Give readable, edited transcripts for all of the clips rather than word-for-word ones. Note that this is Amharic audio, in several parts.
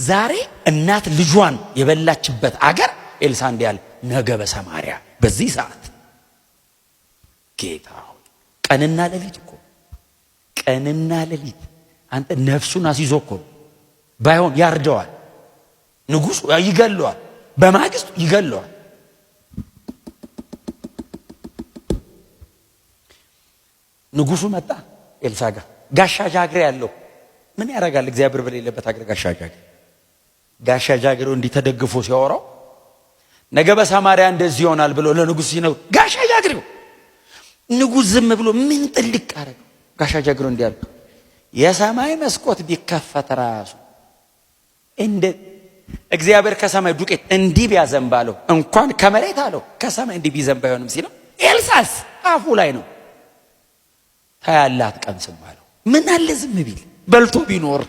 ዛሬ እናት ልጇን የበላችበት አገር ኤልሳ እንዲያለ ነገ በሰማርያ በዚህ ሰዓት ጌታ ቀንና ሌሊት እኮ ቀንና ሌሊት አንተ ነፍሱን አስይዞ እኮ ባይሆን ያርደዋል። ንጉሱ ይገለዋል፣ በማግስቱ ይገለዋል። ንጉሱ መጣ ኤልሳ ጋር ጋሻ ጃግሬ ያለው ምን ያደርጋል? እግዚአብሔር በሌለበት አገር ጋሻ ጃግሬው እንዲተደግፎ ሲያወራው ነገ በሰማርያ እንደዚህ ይሆናል ብሎ ለንጉስ ሲነው ጋሻ ጃግሬው ንጉስ ዝም ብሎ ምን ጥልቅ አረገ? ጋሻ ጃግሬው እንዲያል የሰማይ መስኮት ቢከፈት ራሱ እንደ እግዚአብሔር ከሰማይ ዱቄት እንዲህ ቢያዘንባለው እንኳን ከመሬት አለው ከሰማይ እንዲህ ቢዘንባ አይሆንም ሲለው ኤልሳስ አፉ ላይ ነው ታያላት ቀምስም አለው። ምን አለ ዝም ቢል በልቶ ቢኖር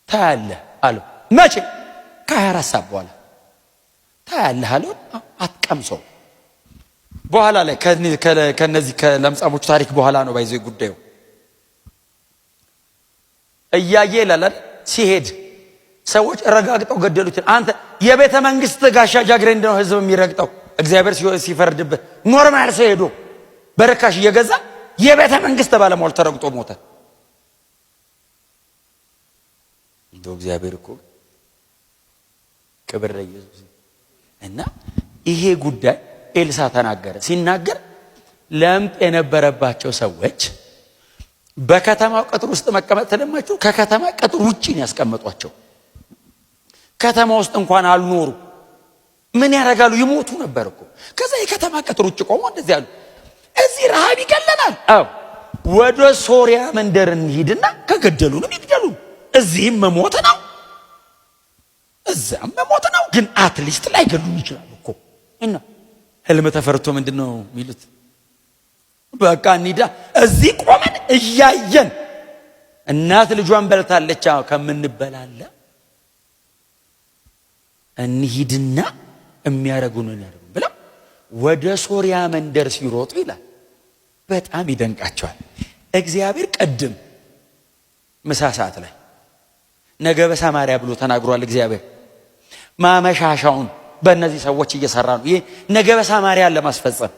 ታያለ አለው። መቼ? ከ24 ሰዓት በኋላ ታያለ አለው። አትቀምሰው። በኋላ ላይ ከነዚህ ከለምጻሞቹ ታሪክ በኋላ ነው ባይዘው ጉዳዩ እያየ ይላል ሲሄድ ሰዎች ረጋግጠው ገደሉት። አንተ የቤተ መንግስት ጋሻ ጃግሬ እንደው ህዝብ የሚረግጠው እግዚአብሔር ሲፈርድበት ኖርማል ሰው ሄዶ በረካሽ እየገዛ የቤተ መንግስት ባለሟል ተረግጦ ሞተ። እንደው እግዚአብሔር እኮ ክብር ለኢየሱስ። እና ይሄ ጉዳይ ኤልሳ ተናገረ። ሲናገር ለምጥ የነበረባቸው ሰዎች በከተማው ቅጥር ውስጥ መቀመጥ ተለማቸው። ከከተማ ቅጥር ውጪ ነው ያስቀመጧቸው። ከተማ ውስጥ እንኳን አልኖሩ። ምን ያደርጋሉ? ይሞቱ ነበር እኮ። ከዛ የከተማ ቅጥር ውጪ ቆሞ እንደዚህ ያሉ እዚህ ረሃብ ይገለናል። አዎ ወደ ሶሪያ መንደር እንሂድና ከገደሉንም ይግደሉን፣ እዚህም መሞት ነው እዛም መሞት ነው። ግን አትሊስት ላይ ገሉን ይችላል እኮ። እና ህልም ተፈርቶ ምንድነው የሚሉት? በቃ እንሂዳ እዚህ ቆመን እያየን እናት ልጇን በልታለች ከምንበላለ እንሂድና የሚያረጉንን ያረጉ ብለው ወደ ሶሪያ መንደር ሲሮጡ ይላል። በጣም ይደንቃቸዋል። እግዚአብሔር ቀድም ምሳ ሰዓት ላይ ነገ በሰማርያ ብሎ ተናግሯል። እግዚአብሔር ማመሻሻውን በእነዚህ ሰዎች እየሰራ ነው። ይሄ ነገ በሰማርያን ለማስፈጸም